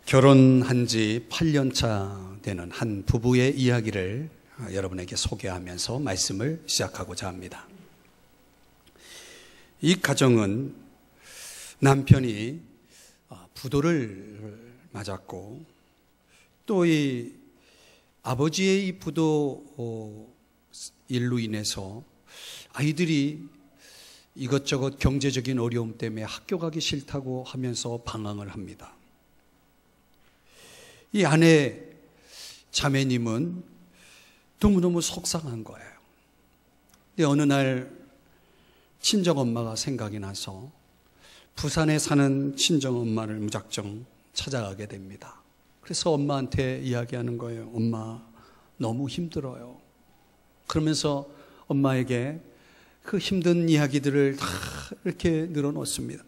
결혼한 지 8년 차 되는 한 부부의 이야기를 여러분에게 소개하면서 말씀을 시작하고자 합니다. 이 가정은 남편이 부도를 맞았고 또 이 아버지의 이 부도 일로 인해서 아이들이 이것저것 경제적인 어려움 때문에 학교 가기 싫다고 하면서 방황을 합니다. 이 아내 자매님은 너무너무 속상한 거예요. 근데 어느 날 친정엄마가 생각이 나서 부산에 사는 친정엄마를 무작정 찾아가게 됩니다. 그래서 엄마한테 이야기하는 거예요. 엄마, 너무 힘들어요. 그러면서 엄마에게 그 힘든 이야기들을 다 이렇게 늘어놓습니다.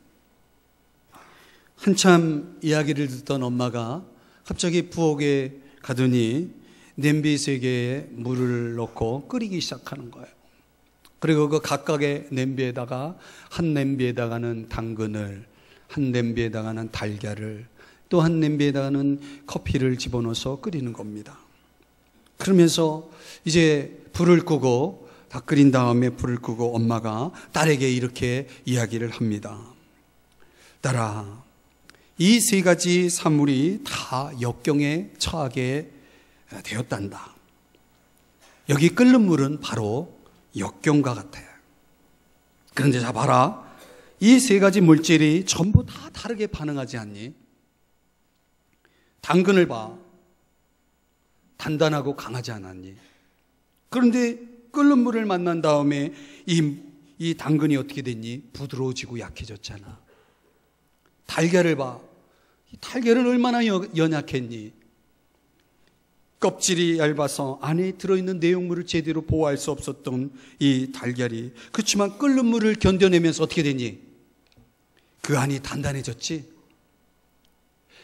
한참 이야기를 듣던 엄마가 갑자기 부엌에 가더니 냄비 3개에 물을 넣고 끓이기 시작하는 거예요. 그리고 그 각각의 냄비에다가 한 냄비에다가는 당근을, 한 냄비에다가는 달걀을, 또 한 냄비에다가는 커피를 집어넣어서 끓이는 겁니다. 그러면서 이제 불을 끄고 다 끓인 다음에 불을 끄고 엄마가 딸에게 이렇게 이야기를 합니다. 딸아, 이 3가지 산물이 다 역경에 처하게 되었단다. 여기 끓는 물은 바로 역경과 같아요. 그런데 자 봐라, 이 3가지 물질이 전부 다 다르게 반응하지 않니? 당근을 봐, 단단하고 강하지 않았니? 그런데 끓는 물을 만난 다음에 이 당근이 어떻게 됐니? 부드러워지고 약해졌잖아. 달걀을 봐, 이 달걀은 얼마나 연약했니? 껍질이 얇아서 안에 들어있는 내용물을 제대로 보호할 수 없었던 이 달걀이, 그렇지만 끓는 물을 견뎌내면서 어떻게 됐니? 그 안이 단단해졌지?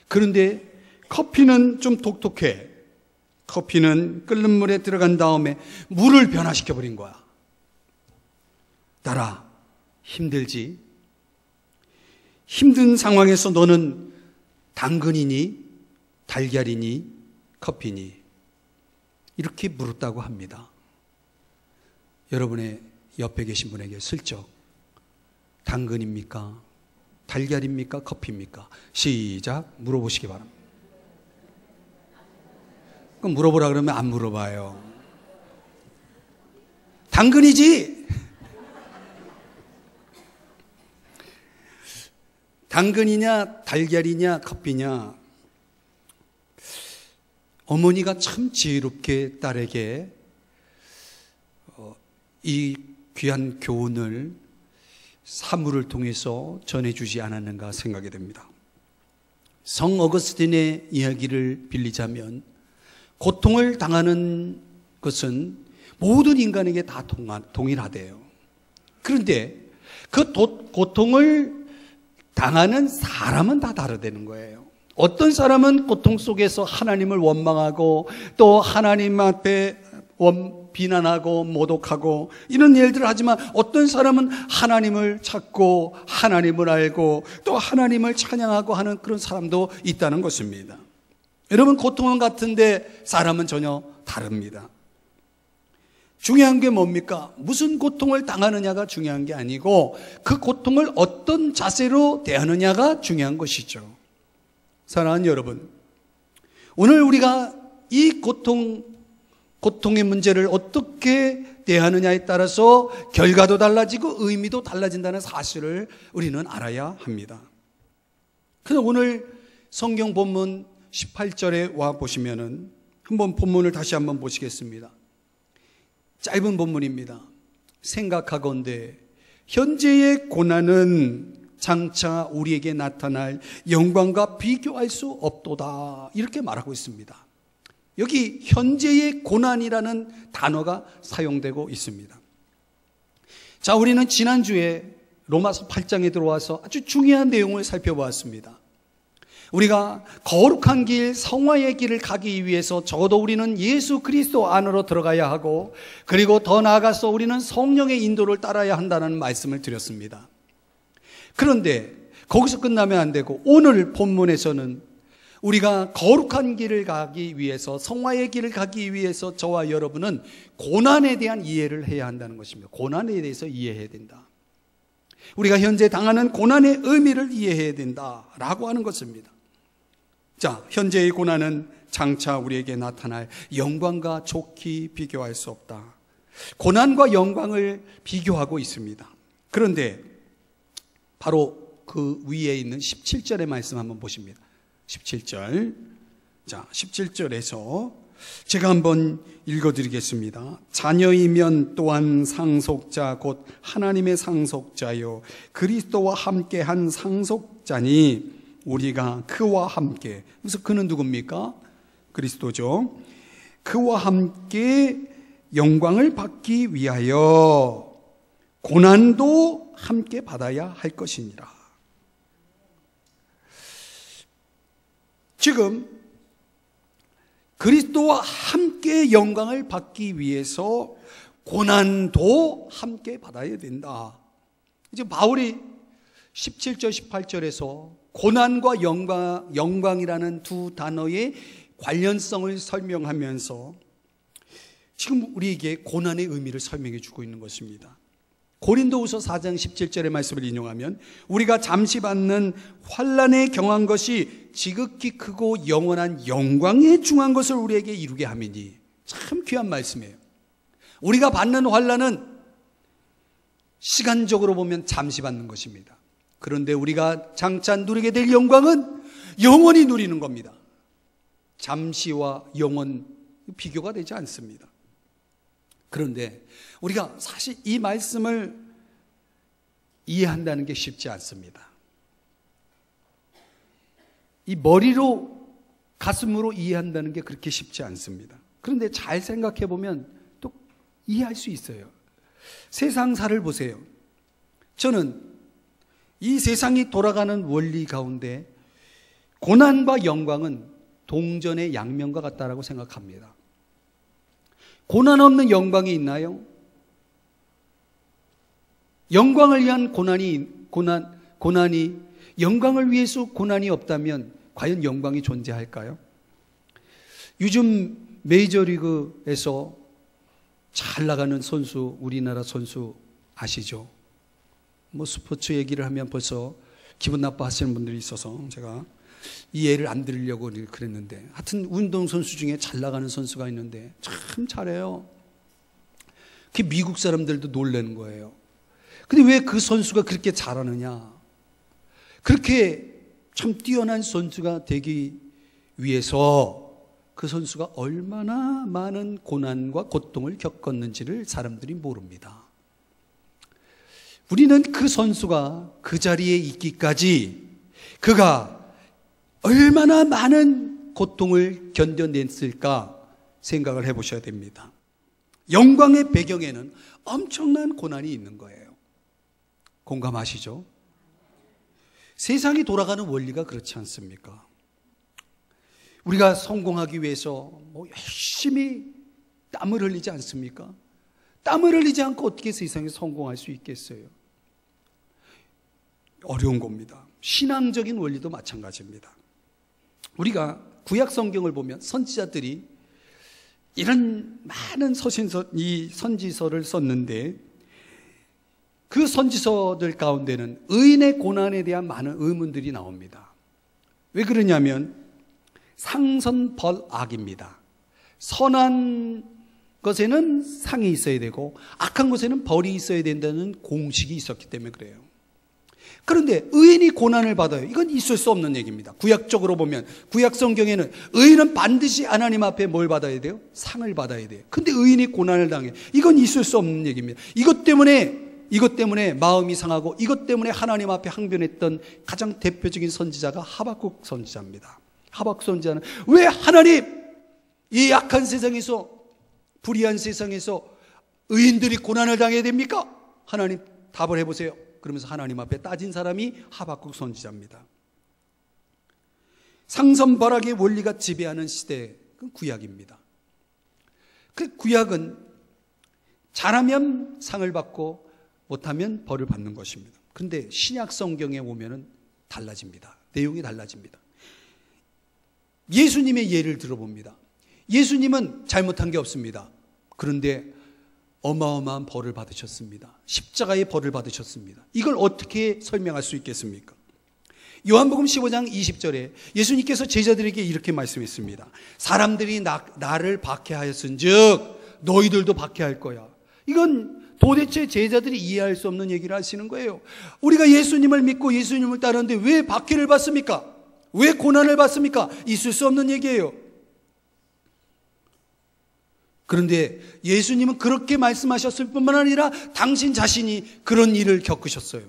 그런데 커피는 좀 독특해. 커피는 끓는 물에 들어간 다음에 물을 변화시켜버린 거야. 딸아, 힘들지? 힘든 상황에서 너는 당근이니 달걀이니 커피니? 이렇게 물었다고 합니다. 여러분의 옆에 계신 분에게 슬쩍 당근입니까? 달걀입니까? 커피입니까? 시작, 물어보시기 바랍니다. 그럼 물어보라 그러면 안 물어봐요. 당근이지? 당근이냐 달걀이냐 커피냐? 어머니가 참 지혜롭게 딸에게 이 귀한 교훈을 사물을 통해서 전해주지 않았는가 생각이 됩니다. 성 어거스틴의 이야기를 빌리자면 고통을 당하는 것은 모든 인간에게 다 동일하대요. 그런데 그 고통을 당하는 사람은 다 다르다는 거예요. 어떤 사람은 고통 속에서 하나님을 원망하고 또 하나님 앞에 비난하고 모독하고 이런 일들을 하지만 어떤 사람은 하나님을 찾고 하나님을 알고 또 하나님을 찬양하고 하는 그런 사람도 있다는 것입니다. 여러분, 고통은 같은데 사람은 전혀 다릅니다. 중요한 게 뭡니까? 무슨 고통을 당하느냐가 중요한 게 아니고 그 고통을 어떤 자세로 대하느냐가 중요한 것이죠. 사랑하는 여러분, 오늘 우리가 이 고통의 문제를 어떻게 대하느냐에 따라서 결과도 달라지고 의미도 달라진다는 사실을 우리는 알아야 합니다. 그래서 오늘 성경 본문 18절에 와 보시면은 한번 본문을 다시 한번 보시겠습니다. 짧은 본문입니다. 생각하건대 현재의 고난은 장차 우리에게 나타날 영광과 비교할 수 없도다, 이렇게 말하고 있습니다. 여기 현재의 고난이라는 단어가 사용되고 있습니다. 자, 우리는 지난주에 로마서 8장에 들어와서 아주 중요한 내용을 살펴보았습니다. 우리가 거룩한 길, 성화의 길을 가기 위해서 적어도 우리는 예수 그리스도 안으로 들어가야 하고, 그리고 더 나아가서 우리는 성령의 인도를 따라야 한다는 말씀을 드렸습니다. 그런데 거기서 끝나면 안 되고 오늘 본문에서는 우리가 거룩한 길을 가기 위해서, 성화의 길을 가기 위해서 저와 여러분은 고난에 대한 이해를 해야 한다는 것입니다. 고난에 대해서 이해해야 된다. 우리가 현재 당하는 고난의 의미를 이해해야 된다라고 하는 것입니다. 자, 현재의 고난은 장차 우리에게 나타날 영광과 좋게 비교할 수 없다. 고난과 영광을 비교하고 있습니다. 그런데 바로 그 위에 있는 17절의 말씀 한번 보십니다. 17절. 자, 17절에서 제가 한번 읽어드리겠습니다. 자녀이면 또한 상속자 곧 하나님의 상속자요 그리스도와 함께한 상속자니 우리가 그와 함께, 그래서 그는 누굽니까? 그리스도죠. 그와 함께 영광을 받기 위하여 고난도 함께 받아야 할 것이니라. 지금 그리스도와 함께 영광을 받기 위해서 고난도 함께 받아야 된다. 이제 바울이 17절 18절에서 고난과 영광이라는 두 단어의 관련성을 설명하면서 지금 우리에게 고난의 의미를 설명해 주고 있는 것입니다. 고린도후서 4장 17절의 말씀을 인용하면 우리가 잠시 받는 환난에 경한 것이 지극히 크고 영원한 영광에 중한 것을 우리에게 이루게 함이니. 참 귀한 말씀이에요. 우리가 받는 환난은 시간적으로 보면 잠시 받는 것입니다. 그런데 우리가 장차 누리게 될 영광은 영원히 누리는 겁니다. 잠시와 영원 비교가 되지 않습니다. 그런데 우리가 사실 이 말씀을 이해한다는 게 쉽지 않습니다. 이 머리로, 가슴으로 이해한다는 게 그렇게 쉽지 않습니다. 그런데 잘 생각해 보면 또 이해할 수 있어요. 세상사를 보세요. 저는 이 세상이 돌아가는 원리 가운데 고난과 영광은 동전의 양면과 같다라고 생각합니다. 고난 없는 영광이 있나요? 영광을 위한 고난이 영광을 위해서 고난이 없다면 과연 영광이 존재할까요? 요즘 메이저리그에서 잘 나가는 선수, 우리나라 선수 아시죠? 뭐 스포츠 얘기를 하면 벌써 기분 나빠하시는 분들이 있어서 제가 이 예를 안 들으려고 그랬는데, 하여튼 운동선수 중에 잘 나가는 선수가 있는데 참 잘해요. 그 미국 사람들도 놀라는 거예요. 근데 왜 그 선수가 그렇게 잘하느냐? 그렇게 참 뛰어난 선수가 되기 위해서 그 선수가 얼마나 많은 고난과 고통을 겪었는지를 사람들이 모릅니다. 우리는 그 선수가 그 자리에 있기까지 그가 얼마나 많은 고통을 견뎌냈을까 생각을 해보셔야 됩니다. 영광의 배경에는 엄청난 고난이 있는 거예요. 공감하시죠? 세상이 돌아가는 원리가 그렇지 않습니까? 우리가 성공하기 위해서 열심히 땀을 흘리지 않습니까? 땀을 흘리지 않고 어떻게 세상에 성공할 수 있겠어요? 어려운 겁니다. 신앙적인 원리도 마찬가지입니다. 우리가 구약 성경을 보면 선지자들이 이런 많은 선지서를 썼는데 그 선지서들 가운데는 의인의 고난에 대한 많은 의문들이 나옵니다. 왜 그러냐면 상선벌악입니다. 선한 것에는 상이 있어야 되고 악한 것에는 벌이 있어야 된다는 공식이 있었기 때문에 그래요. 그런데 의인이 고난을 받아요. 이건 있을 수 없는 얘기입니다. 구약적으로 보면 구약 성경에는 의인은 반드시 하나님 앞에 뭘 받아야 돼요? 상을 받아야 돼요. 근데 의인이 고난을 당해. 이건 있을 수 없는 얘기입니다. 이것 때문에 마음이 상하고 이것 때문에 하나님 앞에 항변했던 가장 대표적인 선지자가 하박국 선지자입니다. 하박국 선지자는 왜 하나님 이 약한 세상에서, 불의한 세상에서 의인들이 고난을 당해야 됩니까? 하나님 답을 해보세요. 그러면서 하나님 앞에 따진 사람이 하박국 선지자입니다. 상선벌악의 원리가 지배하는 시대, 그 구약입니다. 그 구약은 잘하면 상을 받고 못하면 벌을 받는 것입니다. 그런데 신약 성경에 오면은 달라집니다. 내용이 달라집니다. 예수님의 예를 들어봅니다. 예수님은 잘못한 게 없습니다. 그런데 어마어마한 벌을 받으셨습니다. 십자가의 벌을 받으셨습니다. 이걸 어떻게 설명할 수 있겠습니까? 요한복음 15장 20절에 예수님께서 제자들에게 이렇게 말씀했습니다. 사람들이 나를 박해하였은즉 너희들도 박해할 거야. 이건 도대체 제자들이 이해할 수 없는 얘기를 하시는 거예요. 우리가 예수님을 믿고 예수님을 따르는데 왜 박해를 받습니까? 왜 고난을 받습니까? 있을 수 없는 얘기예요. 그런데 예수님은 그렇게 말씀하셨을 뿐만 아니라 당신 자신이 그런 일을 겪으셨어요.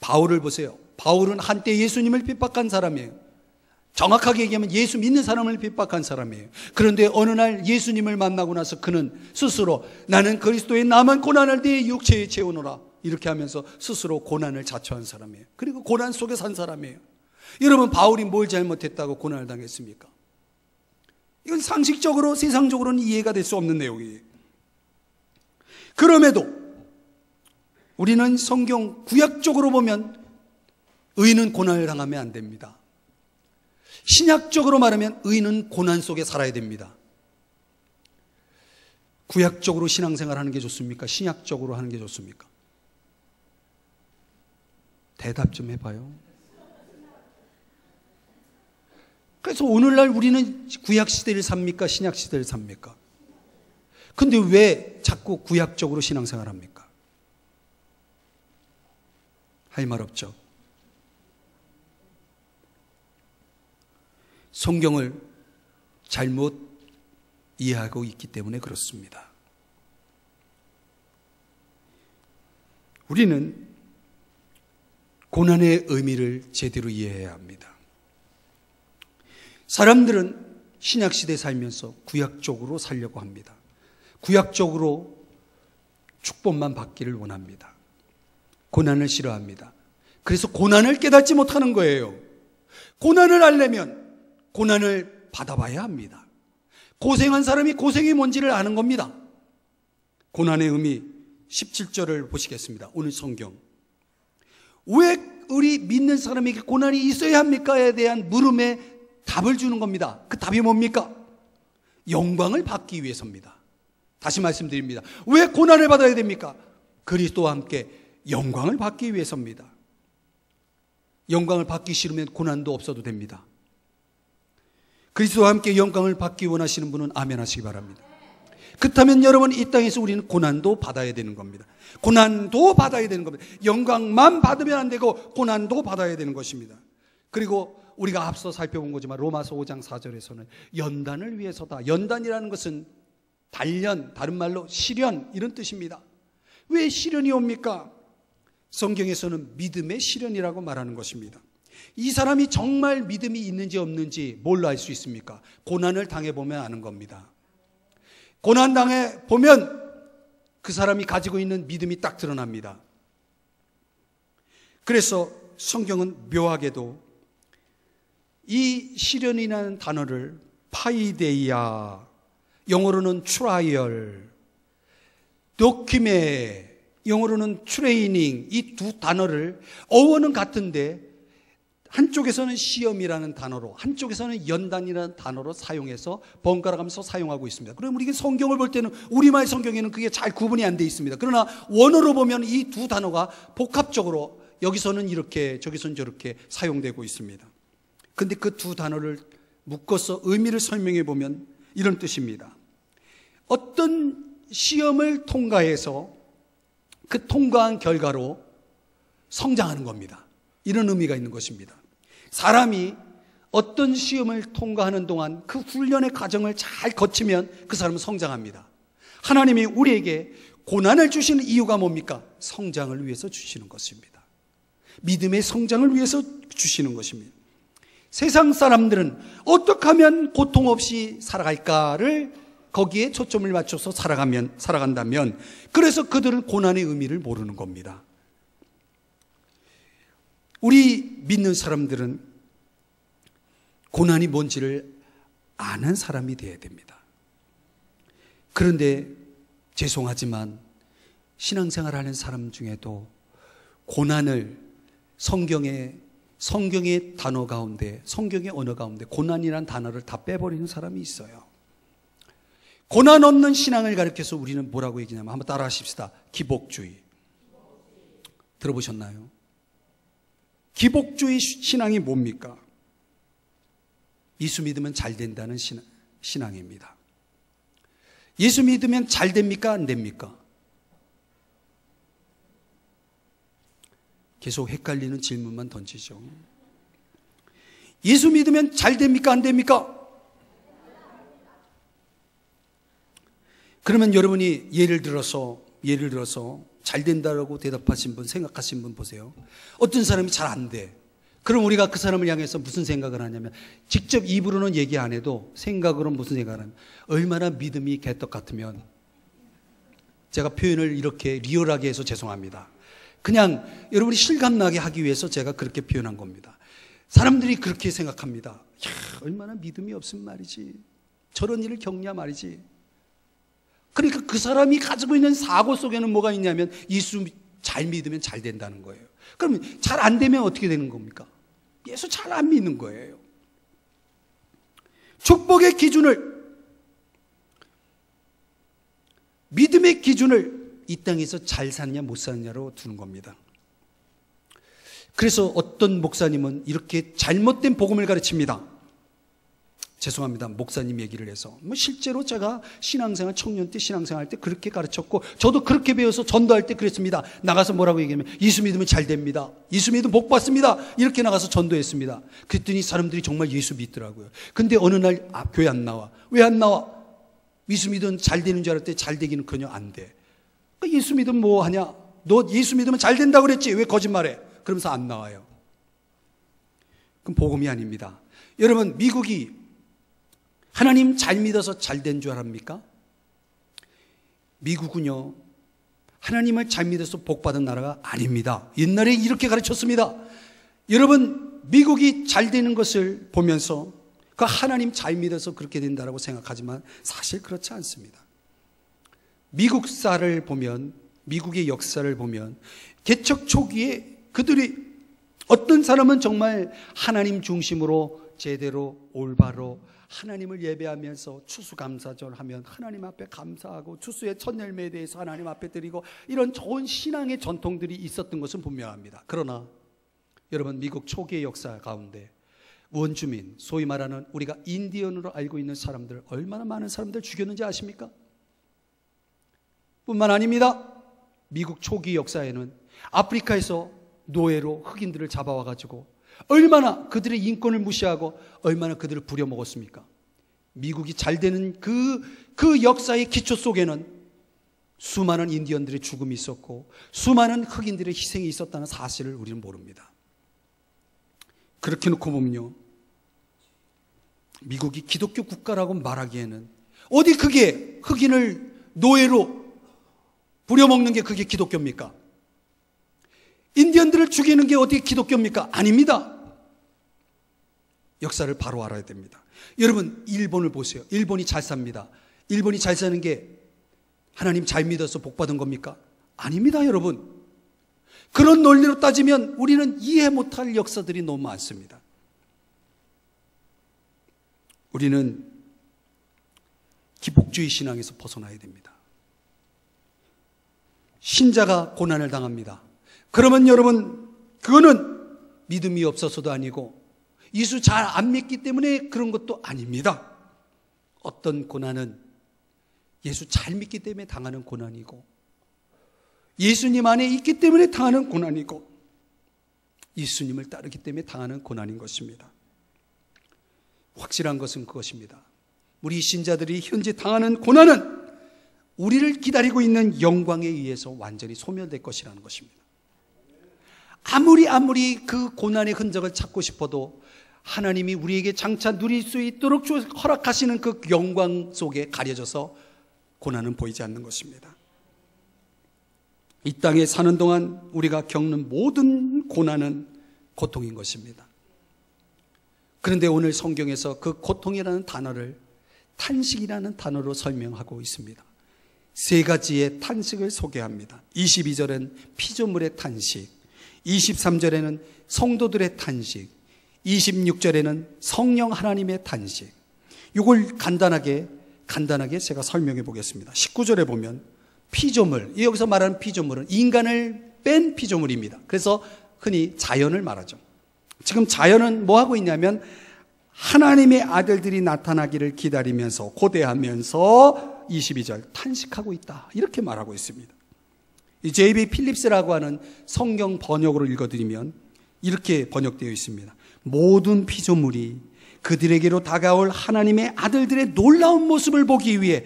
바울을 보세요. 바울은 한때 예수님을 핍박한 사람이에요. 정확하게 얘기하면 예수 믿는 사람을 핍박한 사람이에요. 그런데 어느 날 예수님을 만나고 나서 그는 스스로 나는 그리스도의 남은 고난을 내 육체에 채우노라 이렇게 하면서 스스로 고난을 자초한 사람이에요. 그리고 고난 속에 산 사람이에요. 여러분, 바울이 뭘 잘못했다고 고난을 당했습니까? 이건 상식적으로 세상적으로는 이해가 될 수 없는 내용이에요. 그럼에도 우리는 성경 구약적으로 보면 의인은 고난을 당하면 안 됩니다. 신약적으로 말하면 의인은 고난 속에 살아야 됩니다. 구약적으로 신앙생활 하는 게 좋습니까? 신약적으로 하는 게 좋습니까? 대답 좀 해봐요. 그래서 오늘날 우리는 구약시대를 삽니까? 신약시대를 삽니까? 근데 왜 자꾸 구약적으로 신앙생활 합니까? 할 말 없죠. 성경을 잘못 이해하고 있기 때문에 그렇습니다. 우리는 고난의 의미를 제대로 이해해야 합니다. 사람들은 신약시대에 살면서 구약적으로 살려고 합니다. 구약적으로 축복만 받기를 원합니다. 고난을 싫어합니다. 그래서 고난을 깨닫지 못하는 거예요. 고난을 알려면 고난을 받아봐야 합니다. 고생한 사람이 고생이 뭔지를 아는 겁니다. 고난의 의미 17절을 보시겠습니다. 오늘 성경. 왜 우리 믿는 사람에게 고난이 있어야 합니까에 대한 물음에 답을 주는 겁니다. 그 답이 뭡니까? 영광을 받기 위해서입니다. 다시 말씀드립니다. 왜 고난을 받아야 됩니까? 그리스도와 함께 영광을 받기 위해서입니다. 영광을 받기 싫으면 고난도 없어도 됩니다. 그리스도와 함께 영광을 받기 원하시는 분은 아멘 하시기 바랍니다. 그렇다면 여러분, 이 땅에서 우리는 고난도 받아야 되는 겁니다. 고난도 받아야 되는 겁니다. 영광만 받으면 안 되고 고난도 받아야 되는 것입니다. 그리고 우리가 앞서 살펴본 거지만 로마서 5장 4절에서는 연단을 위해서다. 연단이라는 것은 단련, 다른 말로 시련 이런 뜻입니다. 왜 시련이 옵니까? 성경에서는 믿음의 시련이라고 말하는 것입니다. 이 사람이 정말 믿음이 있는지 없는지 뭘로 알 수 있습니까? 고난을 당해보면 아는 겁니다. 고난 당해보면 그 사람이 가지고 있는 믿음이 딱 드러납니다. 그래서 성경은 묘하게도 이 시련이라는 단어를 파이데이아, 영어로는 트라이얼, 도키메, 영어로는 트레이닝, 이 두 단어를 어원은 같은데 한쪽에서는 시험이라는 단어로, 한쪽에서는 연단이라는 단어로 사용해서 번갈아가면서 사용하고 있습니다. 그럼 우리가 성경을 볼 때는 우리말 성경에는 그게 잘 구분이 안 돼 있습니다. 그러나 원어로 보면 이 두 단어가 복합적으로 여기서는 이렇게 저기서는 저렇게 사용되고 있습니다. 근데 그 두 단어를 묶어서 의미를 설명해 보면 이런 뜻입니다. 어떤 시험을 통과해서 그 통과한 결과로 성장하는 겁니다. 이런 의미가 있는 것입니다. 사람이 어떤 시험을 통과하는 동안 그 훈련의 과정을 잘 거치면 그 사람은 성장합니다. 하나님이 우리에게 고난을 주시는 이유가 뭡니까? 성장을 위해서 주시는 것입니다. 믿음의 성장을 위해서 주시는 것입니다. 세상 사람들은 어떻게 하면 고통 없이 살아갈까를 거기에 초점을 맞춰서 살아간다면 그래서 그들은 고난의 의미를 모르는 겁니다. 우리 믿는 사람들은 고난이 뭔지를 아는 사람이 되어야 됩니다. 그런데 죄송하지만 신앙생활하는 사람 중에도 고난을 성경에 성경의 단어 가운데, 성경의 언어 가운데 고난이라는 단어를 다 빼버리는 사람이 있어요. 고난 없는 신앙을 가리켜서 우리는 뭐라고 얘기냐면, 한번 따라 하십시다. 기복주의. 들어보셨나요? 기복주의 신앙이 뭡니까? 예수 믿으면 잘 된다는 신앙입니다. 예수 믿으면 잘 됩니까? 안 됩니까? 계속 헷갈리는 질문만 던지죠. 예수 믿으면 잘 됩니까? 안 됩니까? 그러면 여러분이 예를 들어서 잘 된다라고 대답하신 분, 생각하신 분 보세요. 어떤 사람이 잘 안 돼. 그럼 우리가 그 사람을 향해서 무슨 생각을 하냐면, 직접 입으로는 얘기 안 해도 생각으로는 무슨 생각을 하냐면, 얼마나 믿음이 개떡 같으면, 제가 표현을 이렇게 리얼하게 해서 죄송합니다. 그냥 여러분이 실감나게 하기 위해서 제가 그렇게 표현한 겁니다. 사람들이 그렇게 생각합니다. 야, 얼마나 믿음이 없으면 말이지. 저런 일을 겪냐 말이지. 그러니까 그 사람이 가지고 있는 사고 속에는 뭐가 있냐면, 예수 잘 믿으면 잘 된다는 거예요. 그러면 잘 안 되면 어떻게 되는 겁니까? 예수 잘 안 믿는 거예요. 축복의 기준을, 믿음의 기준을 이 땅에서 잘 샀냐 못 샀냐로 두는 겁니다. 그래서 어떤 목사님은 이렇게 잘못된 복음을 가르칩니다. 죄송합니다. 목사님 얘기를 해서. 실제로 제가 신앙생활, 청년 때 신앙생활 때 그렇게 가르쳤고, 저도 그렇게 배워서 전도할 때 그랬습니다. 나가서 뭐라고 얘기하면, 예수 믿으면 잘 됩니다. 예수 믿으면 복 받습니다. 이렇게 나가서 전도했습니다. 그랬더니 사람들이 정말 예수 믿더라고요. 근데 어느 날 교회 안 나와. 왜 안 나와? 예수 믿으면 잘 되는 줄 알았더니 잘 되기는 그냥 안 돼. 예수 믿으면 뭐 하냐? 너 예수 믿으면 잘 된다고 그랬지? 왜 거짓말해? 그러면서 안 나와요. 그럼 복음이 아닙니다. 여러분, 미국이 하나님 잘 믿어서 잘 된 줄 압니까? 미국은요, 하나님을 잘 믿어서 복 받은 나라가 아닙니다. 옛날에 이렇게 가르쳤습니다. 여러분, 미국이 잘 되는 것을 보면서 그 하나님 잘 믿어서 그렇게 된다고 생각하지만 사실 그렇지 않습니다. 미국사를 보면, 미국의 역사를 보면 개척 초기에 그들이, 어떤 사람은 정말 하나님 중심으로 제대로 올바로 하나님을 예배하면서 추수감사절 하면 하나님 앞에 감사하고 추수의 첫 열매에 대해서 하나님 앞에 드리고, 이런 좋은 신앙의 전통들이 있었던 것은 분명합니다. 그러나 여러분, 미국 초기의 역사 가운데 원주민, 소위 말하는 우리가 인디언으로 알고 있는 사람들, 얼마나 많은 사람들 죽였는지 아십니까? 뿐만 아닙니다. 미국 초기 역사에는 아프리카에서 노예로 흑인들을 잡아와가지고 얼마나 그들의 인권을 무시하고 얼마나 그들을 부려먹었습니까? 미국이 잘 되는 그 역사의 기초 속에는 수많은 인디언들의 죽음이 있었고 수많은 흑인들의 희생이 있었다는 사실을 우리는 모릅니다. 그렇게 놓고 보면요, 미국이 기독교 국가라고 말하기에는, 어디 그게 흑인을 노예로 부려먹는 게 그게 기독교입니까? 인디언들을 죽이는 게 어디 기독교입니까? 아닙니다. 역사를 바로 알아야 됩니다. 여러분, 일본을 보세요. 일본이 잘 삽니다. 일본이 잘 사는 게 하나님 잘 믿어서 복 받은 겁니까? 아닙니다, 여러분. 그런 논리로 따지면 우리는 이해 못할 역사들이 너무 많습니다. 우리는 기복주의 신앙에서 벗어나야 됩니다. 신자가 고난을 당합니다. 그러면 여러분, 그거는 믿음이 없어서도 아니고 예수 잘 안 믿기 때문에 그런 것도 아닙니다. 어떤 고난은 예수 잘 믿기 때문에 당하는 고난이고, 예수님 안에 있기 때문에 당하는 고난이고, 예수님을 따르기 때문에 당하는 고난인 것입니다. 확실한 것은 그것입니다. 우리 신자들이 현재 당하는 고난은 우리를 기다리고 있는 영광에 의해서 완전히 소멸될 것이라는 것입니다. 아무리 그 고난의 흔적을 찾고 싶어도 하나님이 우리에게 장차 누릴 수 있도록 허락하시는 그 영광 속에 가려져서 고난은 보이지 않는 것입니다. 이 땅에 사는 동안 우리가 겪는 모든 고난은 고통인 것입니다. 그런데 오늘 성경에서 그 고통이라는 단어를 탄식이라는 단어로 설명하고 있습니다. 세 가지의 탄식을 소개합니다. 22절은 피조물의 탄식, 23절에는 성도들의 탄식, 26절에는 성령 하나님의 탄식. 이걸 간단하게 제가 설명해 보겠습니다. 19절에 보면 피조물, 여기서 말하는 피조물은 인간을 뺀 피조물입니다. 그래서 흔히 자연을 말하죠. 지금 자연은 뭐 하고 있냐면 하나님의 아들들이 나타나기를 기다리면서 고대하면서 22절 탄식하고 있다, 이렇게 말하고 있습니다. 이 J.B. 필립스라고 하는 성경 번역으로 읽어드리면 이렇게 번역되어 있습니다. 모든 피조물이 그들에게로 다가올 하나님의 아들들의 놀라운 모습을 보기 위해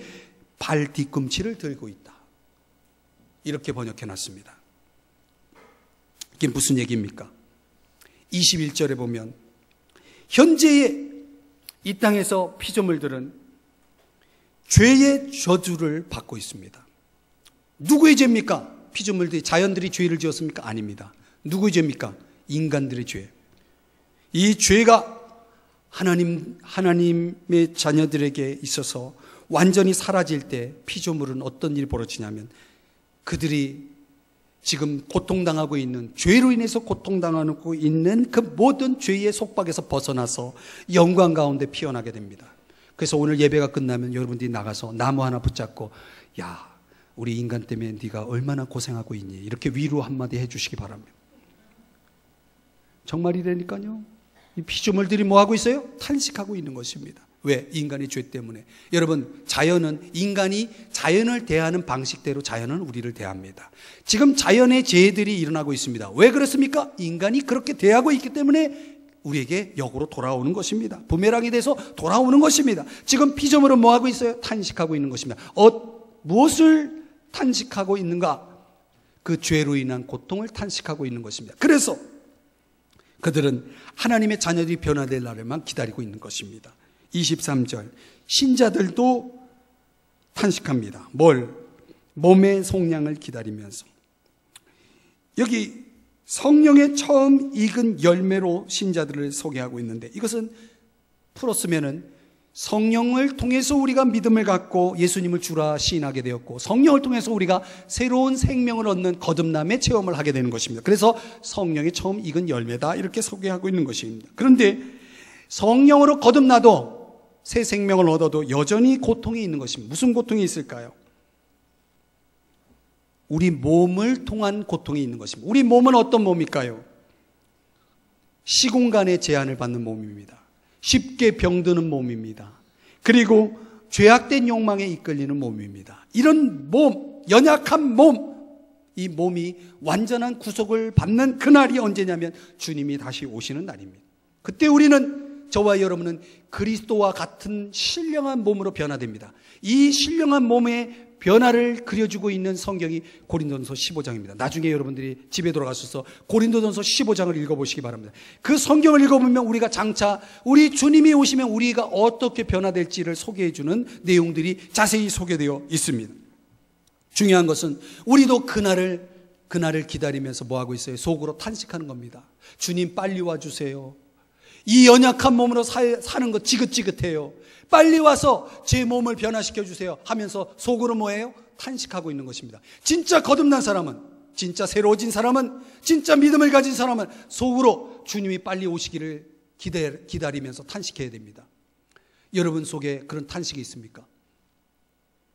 발 뒤꿈치를 들고 있다, 이렇게 번역해놨습니다. 이게 무슨 얘기입니까? 21절에 보면 현재의 이 땅에서 피조물들은 죄의 저주를 받고 있습니다. 누구의 죄입니까? 피조물들이, 자연들이 죄를 지었습니까? 아닙니다. 누구의 죄입니까? 인간들의 죄. 이 죄가 하나님의 자녀들에게 있어서 완전히 사라질 때 피조물은 어떤 일이 벌어지냐면 그들이 지금 고통당하고 있는, 죄로 인해서 고통당하고 있는 그 모든 죄의 속박에서 벗어나서 영광 가운데 피어나게 됩니다. 그래서 오늘 예배가 끝나면 여러분들이 나가서 나무 하나 붙잡고, 야, 우리 인간 때문에 네가 얼마나 고생하고 있니? 이렇게 위로 한마디 해주시기 바랍니다. 정말이라니까요. 이 피조물들이 뭐하고 있어요? 탄식하고 있는 것입니다. 왜? 인간의 죄 때문에. 여러분, 자연은, 인간이 자연을 대하는 방식대로 자연은 우리를 대합니다. 지금 자연의 재해들이 일어나고 있습니다. 왜 그렇습니까? 인간이 그렇게 대하고 있기 때문에 우리에게 역으로 돌아오는 것입니다. 부메랑이 돼서 돌아오는 것입니다. 지금 피조물은 뭐하고 있어요? 탄식하고 있는 것입니다. 무엇을 탄식하고 있는가? 그 죄로 인한 고통을 탄식하고 있는 것입니다. 그래서 그들은 하나님의 자녀들이 변화될 날에만 기다리고 있는 것입니다. 23절, 신자들도 탄식합니다. 뭘? 몸의 속량을 기다리면서. 여기 성령의 처음 익은 열매로 신자들을 소개하고 있는데, 이것은 풀었으면은 성령을 통해서 우리가 믿음을 갖고 예수님을 주라 시인하게 되었고, 성령을 통해서 우리가 새로운 생명을 얻는 거듭남의 체험을 하게 되는 것입니다. 그래서 성령의 처음 익은 열매다, 이렇게 소개하고 있는 것입니다. 그런데 성령으로 거듭나도, 새 생명을 얻어도 여전히 고통이 있는 것입니다. 무슨 고통이 있을까요? 우리 몸을 통한 고통이 있는 것입니다. 우리 몸은 어떤 몸일까요? 시공간의 제한을 받는 몸입니다. 쉽게 병드는 몸입니다. 그리고 죄악된 욕망에 이끌리는 몸입니다. 이런 몸, 연약한 몸, 이 몸이 완전한 구속을 받는 그날이 언제냐면 주님이 다시 오시는 날입니다. 그때 우리는, 저와 여러분은 그리스도와 같은 신령한 몸으로 변화됩니다. 이 신령한 몸의 변화를 그려주고 있는 성경이 고린도전서 15장입니다. 나중에 여러분들이 집에 돌아가셔서 고린도전서 15장을 읽어보시기 바랍니다. 그 성경을 읽어보면 우리가 장차 우리 주님이 오시면 우리가 어떻게 변화될지를 소개해주는 내용들이 자세히 소개되어 있습니다. 중요한 것은 우리도 그날을 기다리면서 뭐하고 있어요? 속으로 탄식하는 겁니다. 주님 빨리 와주세요. 이 연약한 몸으로 사는 거 지긋지긋해요. 빨리 와서 제 몸을 변화시켜 주세요 하면서 속으로 뭐예요? 탄식하고 있는 것입니다. 진짜 거듭난 사람은, 진짜 새로워진 사람은, 진짜 믿음을 가진 사람은 속으로 주님이 빨리 오시기를 기다리면서 탄식해야 됩니다. 여러분 속에 그런 탄식이 있습니까?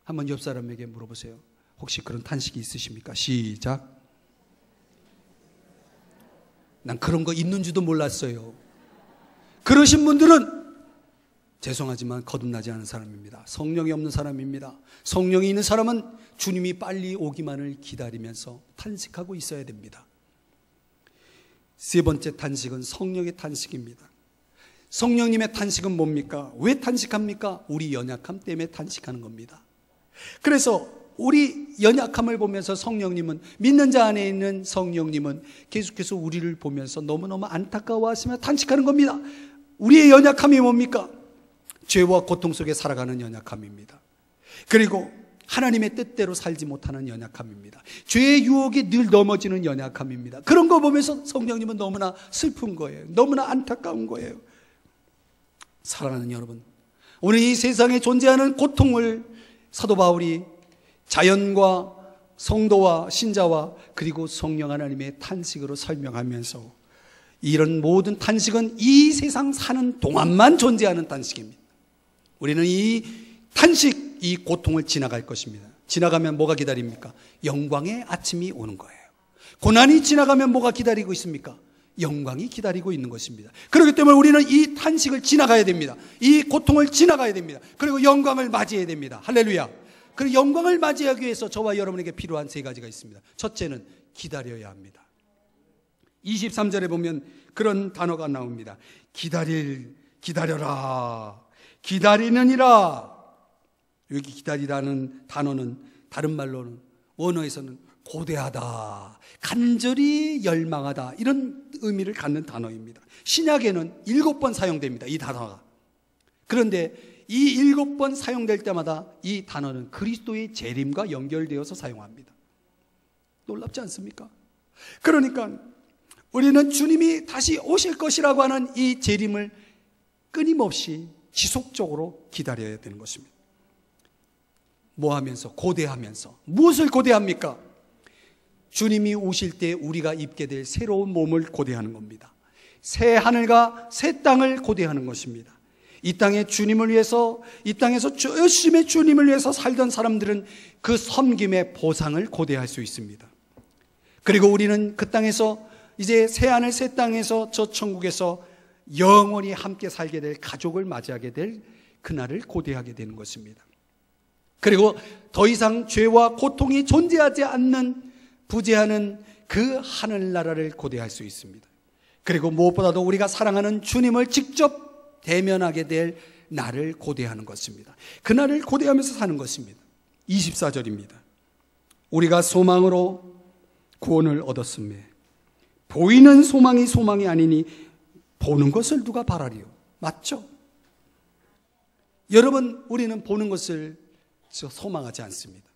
한번 옆 사람에게 물어보세요. 혹시 그런 탄식이 있으십니까? 시작. 난 그런 거 있는 줄도 몰랐어요. 그러신 분들은 죄송하지만 거듭나지 않은 사람입니다. 성령이 없는 사람입니다. 성령이 있는 사람은 주님이 빨리 오기만을 기다리면서 탄식하고 있어야 됩니다. 세 번째 탄식은 성령의 탄식입니다. 성령님의 탄식은 뭡니까? 왜 탄식합니까? 우리 연약함 때문에 탄식하는 겁니다. 그래서 우리 연약함을 보면서 성령님은, 믿는 자 안에 있는 성령님은 계속해서 우리를 보면서 너무너무 안타까워하시며 탄식하는 겁니다. 우리의 연약함이 뭡니까? 죄와 고통 속에 살아가는 연약함입니다. 그리고 하나님의 뜻대로 살지 못하는 연약함입니다. 죄의 유혹에 늘 넘어지는 연약함입니다. 그런 거 보면서 성령님은 너무나 슬픈 거예요. 너무나 안타까운 거예요. 사랑하는 여러분, 오늘 이 세상에 존재하는 고통을 사도 바울이 자연과 성도와 신자와 그리고 성령 하나님의 탄식으로 설명하면서 이런 모든 탄식은 이 세상 사는 동안만 존재하는 탄식입니다. 우리는 이 탄식, 이 고통을 지나갈 것입니다. 지나가면 뭐가 기다립니까? 영광의 아침이 오는 거예요. 고난이 지나가면 뭐가 기다리고 있습니까? 영광이 기다리고 있는 것입니다. 그렇기 때문에 우리는 이 탄식을 지나가야 됩니다. 이 고통을 지나가야 됩니다. 그리고 영광을 맞이해야 됩니다. 할렐루야. 그리고 영광을 맞이하기 위해서 저와 여러분에게 필요한 세 가지가 있습니다. 첫째는 기다려야 합니다. 23절에 보면 그런 단어가 나옵니다. 기다려라. 기다리느니라. 여기 기다리라는 단어는 다른 말로는 원어에서는 고대하다, 간절히 열망하다, 이런 의미를 갖는 단어입니다. 신약에는 7번 사용됩니다, 이 단어가. 그런데 이 7번 사용될 때마다 이 단어는 그리스도의 재림과 연결되어서 사용합니다. 놀랍지 않습니까? 그러니까 우리는 주님이 다시 오실 것이라고 하는 이 재림을 끊임없이 지속적으로 기다려야 되는 것입니다. 뭐 하면서? 고대하면서. 무엇을 고대합니까? 주님이 오실 때 우리가 입게 될 새로운 몸을 고대하는 겁니다. 새 하늘과 새 땅을 고대하는 것입니다. 이 땅에 주님을 위해서, 이 땅에서 열심히 주님을 위해서 살던 사람들은 그 섬김의 보상을 고대할 수 있습니다. 그리고 우리는 그 땅에서 이제 새 하늘 새 땅에서 저 천국에서 영원히 함께 살게 될 가족을 맞이하게 될 그날을 고대하게 되는 것입니다. 그리고 더 이상 죄와 고통이 존재하지 않는 부재하는 그 하늘나라를 고대할 수 있습니다. 그리고 무엇보다도 우리가 사랑하는 주님을 직접 대면하게 될 날을 고대하는 것입니다. 그날을 고대하면서 사는 것입니다. 24절입니다. 우리가 소망으로 구원을 얻었음에 보이는 소망이 소망이 아니니 보는 것을 누가 바라리요? 맞죠? 여러분, 우리는 보는 것을 소망하지 않습니다.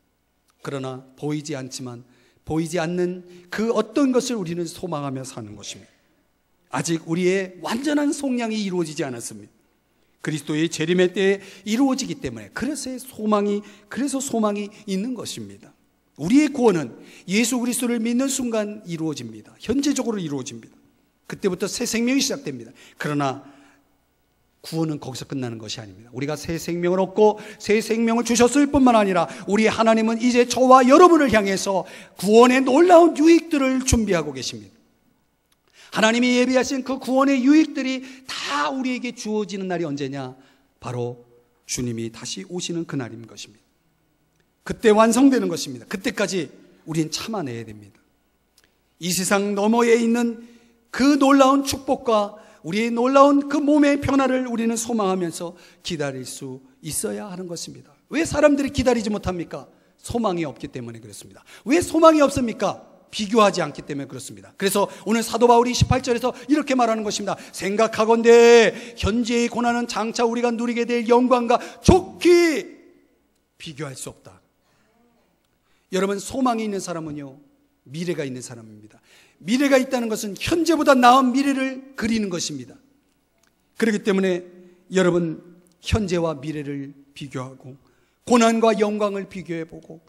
그러나 보이지 않지만 보이지 않는 그 어떤 것을 우리는 소망하며 사는 것입니다. 아직 우리의 완전한 속량이 이루어지지 않았습니다. 그리스도의 재림의 때에 이루어지기 때문에 그래서 소망이 있는 것입니다. 우리의 구원은 예수 그리스도를 믿는 순간 이루어집니다. 현재적으로 이루어집니다. 그때부터 새 생명이 시작됩니다. 그러나 구원은 거기서 끝나는 것이 아닙니다. 우리가 새 생명을 얻고 새 생명을 주셨을 뿐만 아니라 우리 하나님은 이제 저와 여러분을 향해서 구원의 놀라운 유익들을 준비하고 계십니다. 하나님이 예비하신 그 구원의 유익들이 다 우리에게 주어지는 날이 언제냐? 바로 주님이 다시 오시는 그 날인 것입니다. 그때 완성되는 것입니다. 그때까지 우리는 참아내야 됩니다. 이 세상 너머에 있는 그 놀라운 축복과 우리의 놀라운 그 몸의 변화를 우리는 소망하면서 기다릴 수 있어야 하는 것입니다. 왜 사람들이 기다리지 못합니까? 소망이 없기 때문에 그렇습니다. 왜 소망이 없습니까? 비교하지 않기 때문에 그렇습니다. 그래서 오늘 사도 바울이 18절에서 이렇게 말하는 것입니다. 생각하건대 현재의 고난은 장차 우리가 누리게 될 영광과 좋게 비교할 수 없다. 여러분, 소망이 있는 사람은요, 미래가 있는 사람입니다. 미래가 있다는 것은 현재보다 나은 미래를 그리는 것입니다. 그렇기 때문에 여러분, 현재와 미래를 비교하고 고난과 영광을 비교해보고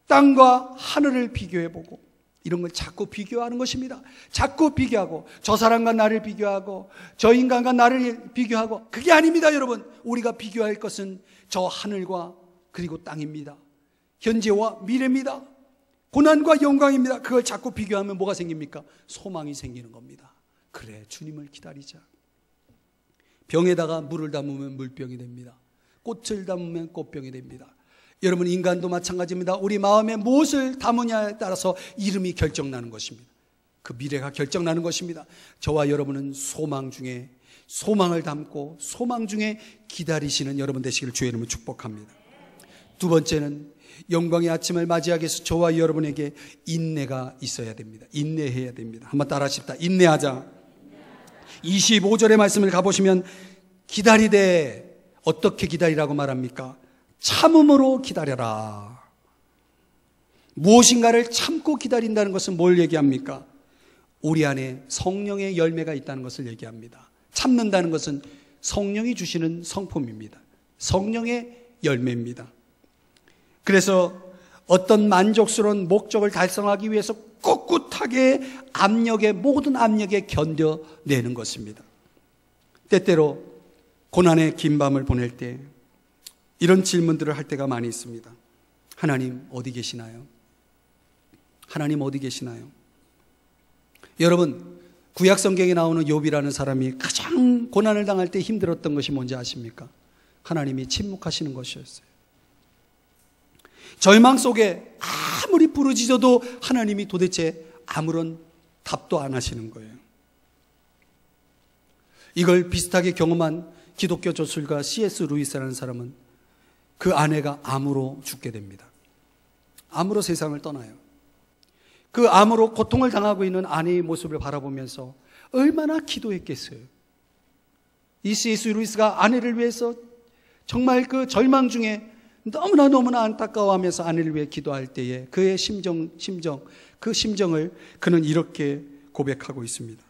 땅과 하늘을 비교해보고 이런 걸 자꾸 비교하는 것입니다. 자꾸 비교하고 저 사람과 나를 비교하고 저 인간과 나를 비교하고, 그게 아닙니다. 여러분, 우리가 비교할 것은 저 하늘과 그리고 땅입니다. 현재와 미래입니다. 고난과 영광입니다. 그걸 자꾸 비교하면 뭐가 생깁니까? 소망이 생기는 겁니다. 그래, 주님을 기다리자. 병에다가 물을 담으면 물병이 됩니다. 꽃을 담으면 꽃병이 됩니다. 여러분, 인간도 마찬가지입니다. 우리 마음에 무엇을 담으냐에 따라서 이름이 결정나는 것입니다. 그 미래가 결정나는 것입니다. 저와 여러분은 소망 중에 소망을 담고 소망 중에 기다리시는 여러분 되시기를 주의 이름으로 축복합니다. 두 번째는 영광의 아침을 맞이하기 위해서 저와 여러분에게 인내가 있어야 됩니다. 인내해야 됩니다. 한번 따라 하십시다. 인내하자. 25절의 말씀을 가보시면 기다리되 어떻게 기다리라고 말합니까? 참음으로 기다려라. 무엇인가를 참고 기다린다는 것은 뭘 얘기합니까? 우리 안에 성령의 열매가 있다는 것을 얘기합니다. 참는다는 것은 성령이 주시는 성품입니다. 성령의 열매입니다. 그래서 어떤 만족스러운 목적을 달성하기 위해서 꿋꿋하게 모든 압력에 견뎌내는 것입니다. 때때로 고난의 긴 밤을 보낼 때 이런 질문들을 할 때가 많이 있습니다. 하나님 어디 계시나요? 하나님 어디 계시나요? 여러분, 구약 성경에 나오는 욥이라는 사람이 가장 고난을 당할 때 힘들었던 것이 뭔지 아십니까? 하나님이 침묵하시는 것이었어요. 절망 속에 아무리 부르짖어도 하나님이 도대체 아무런 답도 안 하시는 거예요. 이걸 비슷하게 경험한 기독교 저술가 C.S. 루이스라는 사람은 그 아내가 암으로 죽게 됩니다. 암으로 세상을 떠나요. 그 암으로 고통을 당하고 있는 아내의 모습을 바라보면서 얼마나 기도했겠어요. 이 C.S. 루이스가 아내를 위해서 정말 그 절망 중에 너무나 안타까워하면서 아내를 위해 기도할 때에 그의 그 심정을 그는 이렇게 고백하고 있습니다.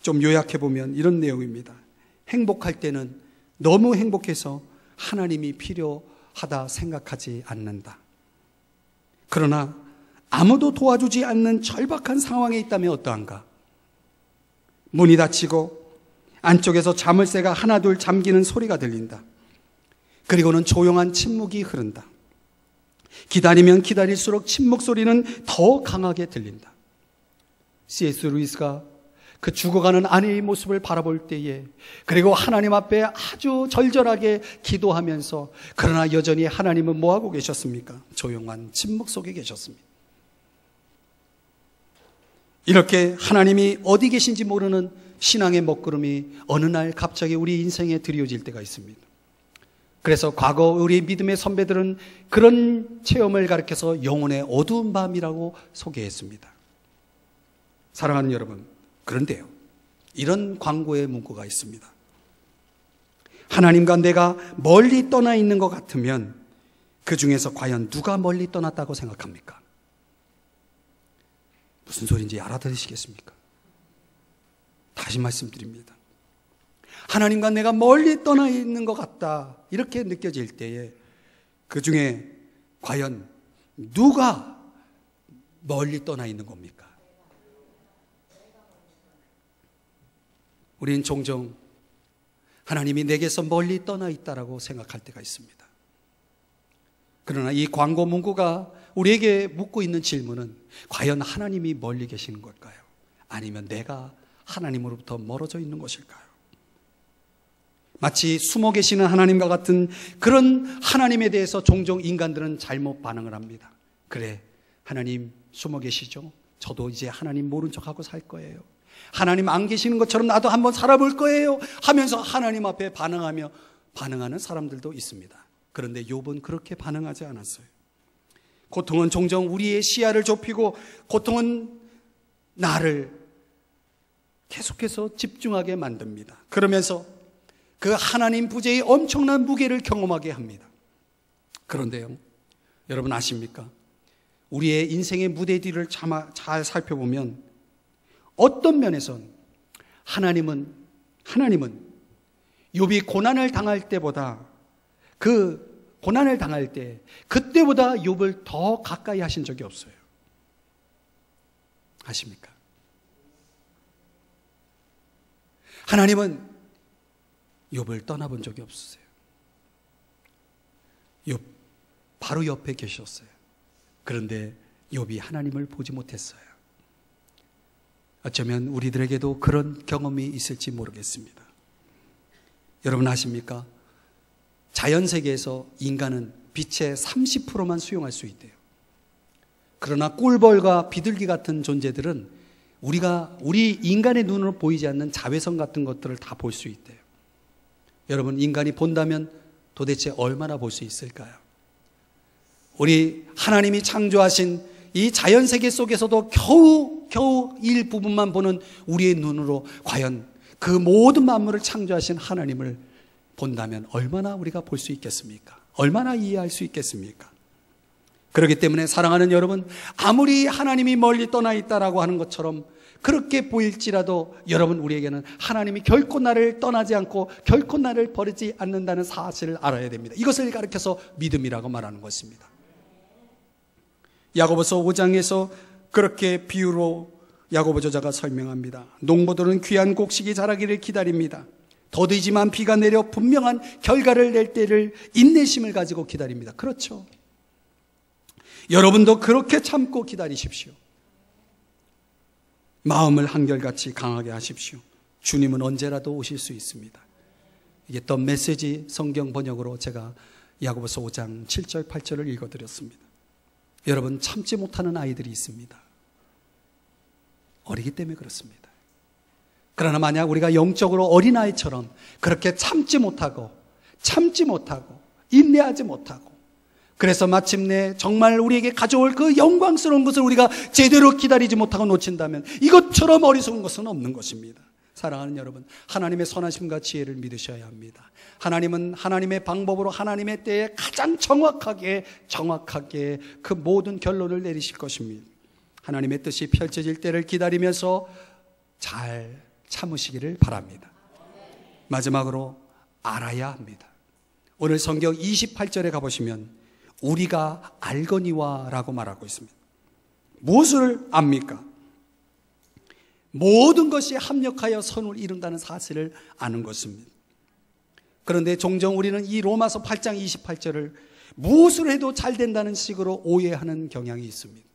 좀 요약해보면 이런 내용입니다. 행복할 때는 너무 행복해서 하나님이 필요하다 생각하지 않는다. 그러나 아무도 도와주지 않는 절박한 상황에 있다면 어떠한가? 문이 닫히고 안쪽에서 자물쇠가 하나둘 잠기는 소리가 들린다. 그리고는 조용한 침묵이 흐른다. 기다리면 기다릴수록 침묵 소리는 더 강하게 들린다. C.S. 루이스가 그 죽어가는 아내의 모습을 바라볼 때에, 그리고 하나님 앞에 아주 절절하게 기도하면서, 그러나 여전히 하나님은 뭐하고 계셨습니까? 조용한 침묵 속에 계셨습니다. 이렇게 하나님이 어디 계신지 모르는 신앙의 먹구름이 어느 날 갑자기 우리 인생에 드리워질 때가 있습니다. 그래서 과거 우리 믿음의 선배들은 그런 체험을 가리켜서 영혼의 어두운 밤이라고 소개했습니다. 사랑하는 여러분, 그런데요, 이런 광고의 문구가 있습니다. 하나님과 내가 멀리 떠나 있는 것 같으면 그 중에서 과연 누가 멀리 떠났다고 생각합니까? 무슨 소리인지 알아들으시겠습니까? 다시 말씀드립니다. 하나님과 내가 멀리 떠나 있는 것 같다, 이렇게 느껴질 때에 그 중에 과연 누가 멀리 떠나 있는 겁니까? 우리는 종종 하나님이 내게서 멀리 떠나 있다라고 생각할 때가 있습니다. 그러나 이 광고 문구가 우리에게 묻고 있는 질문은, 과연 하나님이 멀리 계시는 걸까요? 아니면 내가 하나님으로부터 멀어져 있는 것일까요? 마치 숨어 계시는 하나님과 같은 그런 하나님에 대해서 종종 인간들은 잘못 반응을 합니다. 그래, 하나님 숨어 계시죠? 저도 이제 하나님 모른 척하고 살 거예요. 하나님 안 계시는 것처럼 나도 한번 살아볼 거예요 하면서 하나님 앞에 반응하는 사람들도 있습니다. 그런데 욥은 그렇게 반응하지 않았어요. 고통은 종종 우리의 시야를 좁히고, 고통은 나를 계속해서 집중하게 만듭니다. 그러면서 그 하나님 부재의 엄청난 무게를 경험하게 합니다. 그런데요, 여러분 아십니까? 우리의 인생의 무대 뒤를 잘 살펴보면 어떤 면에선 하나님은 욥이 고난을 당할 때보다, 그 고난을 당할 때 그때보다 욥을 더 가까이 하신 적이 없어요. 아십니까? 하나님은 욥을 떠나본 적이 없으세요. 욥 바로 옆에 계셨어요. 그런데 욥이 하나님을 보지 못했어요. 어쩌면 우리들에게도 그런 경험이 있을지 모르겠습니다. 여러분 아십니까? 자연세계에서 인간은 빛의 30%만 수용할 수 있대요. 그러나 꿀벌과 비둘기 같은 존재들은 우리 인간의 눈으로 보이지 않는 자외선 같은 것들을 다 볼 수 있대요. 여러분, 인간이 본다면 도대체 얼마나 볼 수 있을까요? 우리 하나님이 창조하신 이 자연세계 속에서도 겨우 일부분만 보는 우리의 눈으로 과연 그 모든 만물을 창조하신 하나님을 본다면 얼마나 우리가 볼 수 있겠습니까? 얼마나 이해할 수 있겠습니까? 그렇기 때문에 사랑하는 여러분, 아무리 하나님이 멀리 떠나 있다라고 하는 것처럼 그렇게 보일지라도 여러분, 우리에게는 하나님이 결코 나를 떠나지 않고 결코 나를 버리지 않는다는 사실을 알아야 됩니다. 이것을 가르쳐서 믿음이라고 말하는 것입니다. 야고보서 5장에서 그렇게 비유로 야고보 저자가 설명합니다. 농부들은 귀한 곡식이 자라기를 기다립니다. 더디지만 비가 내려 분명한 결과를 낼 때를 인내심을 가지고 기다립니다. 그렇죠. 여러분도 그렇게 참고 기다리십시오. 마음을 한결같이 강하게 하십시오. 주님은 언제라도 오실 수 있습니다. 이게 더 메시지 성경 번역으로 제가 야고보서 5장 7절 8절을 읽어드렸습니다. 여러분, 참지 못하는 아이들이 있습니다. 어리기 때문에 그렇습니다. 그러나 만약 우리가 영적으로 어린아이처럼 그렇게 참지 못하고 인내하지 못하고, 그래서 마침내 정말 우리에게 가져올 그 영광스러운 것을 우리가 제대로 기다리지 못하고 놓친다면 이것처럼 어리석은 것은 없는 것입니다. 사랑하는 여러분, 하나님의 선하심과 지혜를 믿으셔야 합니다. 하나님은 하나님의 방법으로 하나님의 때에 가장 정확하게 그 모든 결론을 내리실 것입니다. 하나님의 뜻이 펼쳐질 때를 기다리면서 잘 참으시기를 바랍니다. 마지막으로 알아야 합니다. 오늘 성경 28절에 가보시면 우리가 알거니와 라고 말하고 있습니다. 무엇을 압니까? 모든 것이 합력하여 선을 이룬다는 사실을 아는 것입니다. 그런데 종종 우리는 이 로마서 8장 28절을 무엇을 해도 잘 된다는 식으로 오해하는 경향이 있습니다.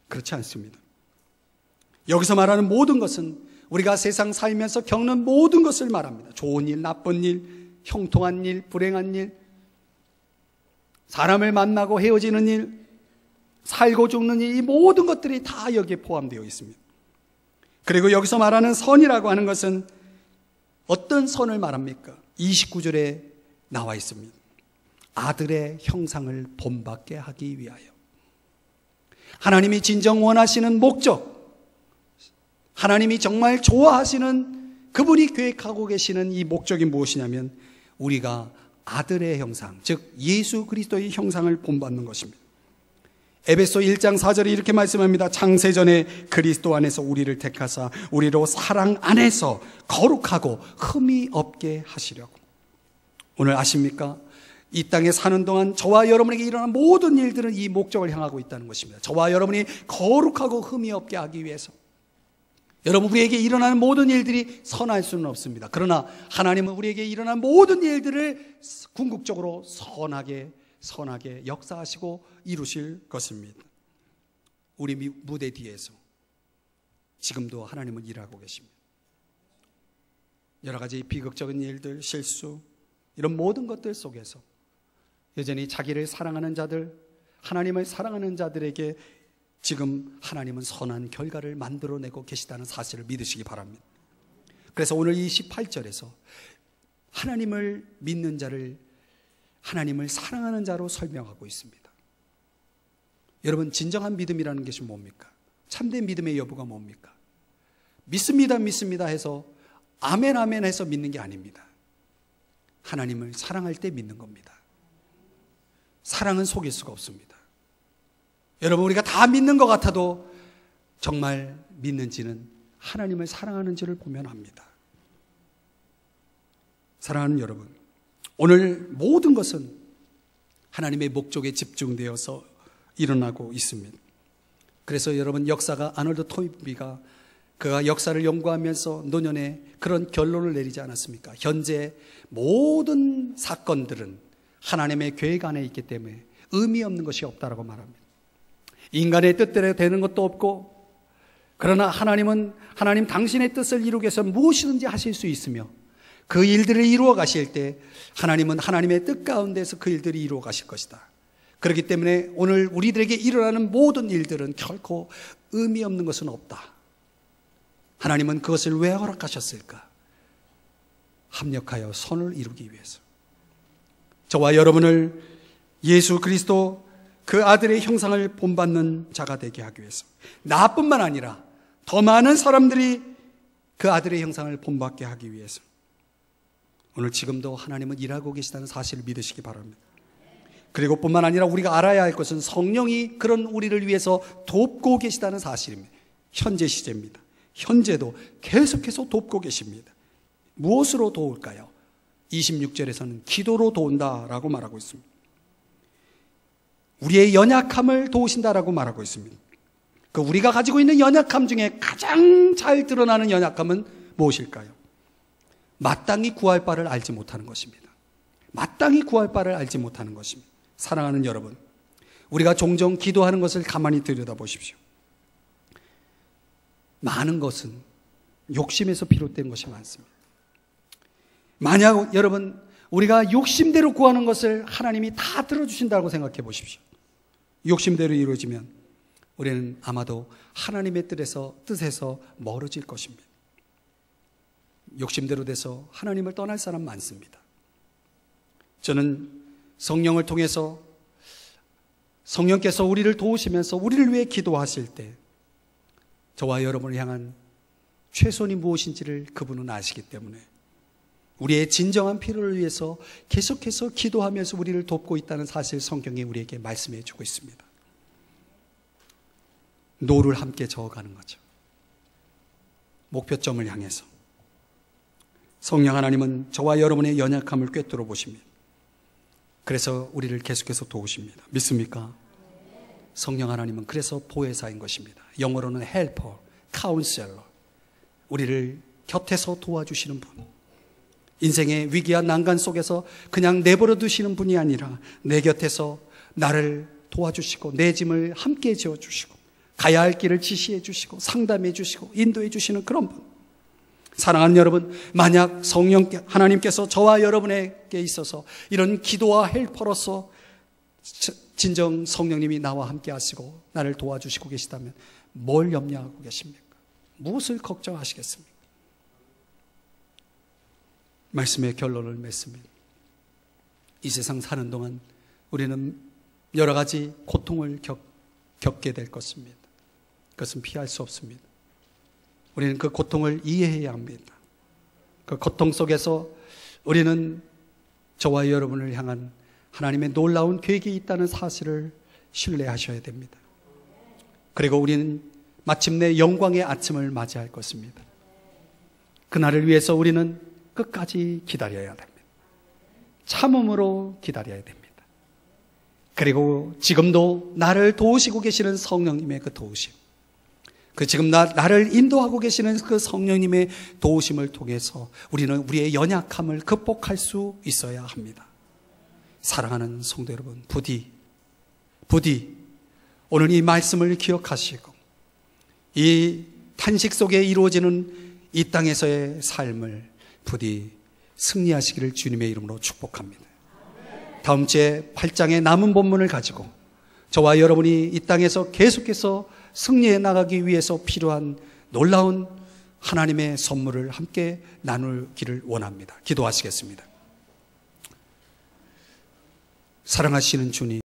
그렇지 않습니다. 여기서 말하는 모든 것은 우리가 세상 살면서 겪는 모든 것을 말합니다. 좋은 일, 나쁜 일, 형통한 일, 불행한 일, 사람을 만나고 헤어지는 일, 살고 죽는 일, 이 모든 것들이 다 여기에 포함되어 있습니다. 그리고 여기서 말하는 선이라고 하는 것은 어떤 선을 말합니까? 29절에 나와 있습니다. 아들의 형상을 본받게 하기 위하여. 하나님이 진정 원하시는 목적, 하나님이 정말 좋아하시는, 그분이 계획하고 계시는 이 목적이 무엇이냐면 우리가 아들의 형상, 즉 예수 그리스도의 형상을 본받는 것입니다. 에베소 1장 4절에 이렇게 말씀합니다. 창세전에 그리스도 안에서 우리를 택하사 우리로 사랑 안에서 거룩하고 흠이 없게 하시려고. 오늘 아십니까? 이 땅에 사는 동안 저와 여러분에게 일어난 모든 일들은 이 목적을 향하고 있다는 것입니다. 저와 여러분이 거룩하고 흠이 없게 하기 위해서. 여러분, 우리에게 일어나는 모든 일들이 선할 수는 없습니다. 그러나 하나님은 우리에게 일어난 모든 일들을 궁극적으로 선하게 역사하시고 이루실 것입니다. 우리 무대 뒤에서 지금도 하나님은 일하고 계십니다. 여러 가지 비극적인 일들, 실수, 이런 모든 것들 속에서 여전히 자기를 사랑하는 자들, 하나님을 사랑하는 자들에게 지금 하나님은 선한 결과를 만들어내고 계시다는 사실을 믿으시기 바랍니다. 그래서 오늘 28절에서 하나님을 믿는 자를 하나님을 사랑하는 자로 설명하고 있습니다. 여러분, 진정한 믿음이라는 것이 뭡니까? 참된 믿음의 여부가 뭡니까? 믿습니다 해서 아멘 해서 믿는 게 아닙니다. 하나님을 사랑할 때 믿는 겁니다. 사랑은 속일 수가 없습니다. 여러분, 우리가 다 믿는 것 같아도 정말 믿는지는 하나님을 사랑하는지를 보면 합니다. 사랑하는 여러분, 오늘 모든 것은 하나님의 목적에 집중되어서 일어나고 있습니다. 그래서 여러분, 역사가 아놀드 토인비가 그가 역사를 연구하면서 노년에 그런 결론을 내리지 않았습니까? 현재 모든 사건들은 하나님의 계획 안에 있기 때문에 의미 없는 것이 없다라고 말합니다. 인간의 뜻대로 되는 것도 없고, 그러나 하나님 당신의 뜻을 이루기 위해서 무엇이든지 하실 수 있으며 그 일들을 이루어 가실 때 하나님은 하나님의 뜻 가운데서 그 일들이 이루어 가실 것이다. 그렇기 때문에 오늘 우리들에게 일어나는 모든 일들은 결코 의미 없는 것은 없다. 하나님은 그것을 왜 허락하셨을까? 합력하여 선을 이루기 위해서. 저와 여러분을 예수 그리스도 그 아들의 형상을 본받는 자가 되게 하기 위해서, 나뿐만 아니라 더 많은 사람들이 그 아들의 형상을 본받게 하기 위해서 오늘 지금도 하나님은 일하고 계시다는 사실을 믿으시기 바랍니다. 그리고 뿐만 아니라 우리가 알아야 할 것은 성령이 그런 우리를 위해서 돕고 계시다는 사실입니다. 현재 시제입니다. 현재도 계속해서 돕고 계십니다. 무엇으로 도울까요? 26절에서는 기도로 도운다라고 말하고 있습니다. 우리의 연약함을 도우신다라고 말하고 있습니다. 그 우리가 가지고 있는 연약함 중에 가장 잘 드러나는 연약함은 무엇일까요? 마땅히 구할 바를 알지 못하는 것입니다. 마땅히 구할 바를 알지 못하는 것입니다. 사랑하는 여러분, 우리가 종종 기도하는 것을 가만히 들여다보십시오. 많은 것은 욕심에서 비롯된 것이 많습니다. 만약 여러분, 우리가 욕심대로 구하는 것을 하나님이 다 들어주신다고 생각해 보십시오. 욕심대로 이루어지면 우리는 아마도 하나님의 뜻에서 멀어질 것입니다. 욕심대로 돼서 하나님을 떠날 사람 많습니다. 저는 성령을 통해서 성령께서 우리를 도우시면서 우리를 위해 기도하실 때 저와 여러분을 향한 최선이 무엇인지를 그분은 아시기 때문에 우리의 진정한 필요를 위해서 계속해서 기도하면서 우리를 돕고 있다는 사실 성경이 우리에게 말씀해 주고 있습니다. 노를 함께 저어가는 거죠. 목표점을 향해서. 성령 하나님은 저와 여러분의 연약함을 꿰뚫어 보십니다. 그래서 우리를 계속해서 도우십니다. 믿습니까? 성령 하나님은 그래서 보혜사인 것입니다. 영어로는 helper, counselor. 우리를 곁에서 도와주시는 분. 인생의 위기와 난간 속에서 그냥 내버려 두시는 분이 아니라 내 곁에서 나를 도와주시고 내 짐을 함께 지어주시고 가야 할 길을 지시해 주시고 상담해 주시고 인도해 주시는 그런 분. 사랑하는 여러분, 만약 성령 하나님께서 저와 여러분에게 있어서 이런 기도와 헬퍼로서 진정 성령님이 나와 함께 하시고 나를 도와주시고 계시다면 뭘 염려하고 계십니까? 무엇을 걱정하시겠습니까? 말씀의 결론을 맺습니다. 이 세상 사는 동안 우리는 여러 가지 고통을 겪게 될 것입니다. 그것은 피할 수 없습니다. 우리는 그 고통을 이해해야 합니다. 그 고통 속에서 우리는 저와 여러분을 향한 하나님의 놀라운 계획이 있다는 사실을 신뢰하셔야 됩니다. 그리고 우리는 마침내 영광의 아침을 맞이할 것입니다. 그날을 위해서 우리는 끝까지 기다려야 됩니다. 참음으로 기다려야 됩니다. 그리고 지금도 나를 도우시고 계시는 성령님의 그 도우심, 그 지금 나를 인도하고 계시는 그 성령님의 도우심을 통해서 우리는 우리의 연약함을 극복할 수 있어야 합니다. 사랑하는 성도 여러분, 부디 오늘 이 말씀을 기억하시고 이 탄식 속에 이루어지는 이 땅에서의 삶을 부디 승리하시기를 주님의 이름으로 축복합니다. 다음 주에 8장의 남은 본문을 가지고 저와 여러분이 이 땅에서 계속해서 승리해 나가기 위해서 필요한 놀라운 하나님의 선물을 함께 나누기를 원합니다. 기도하시겠습니다. 사랑하시는 주님,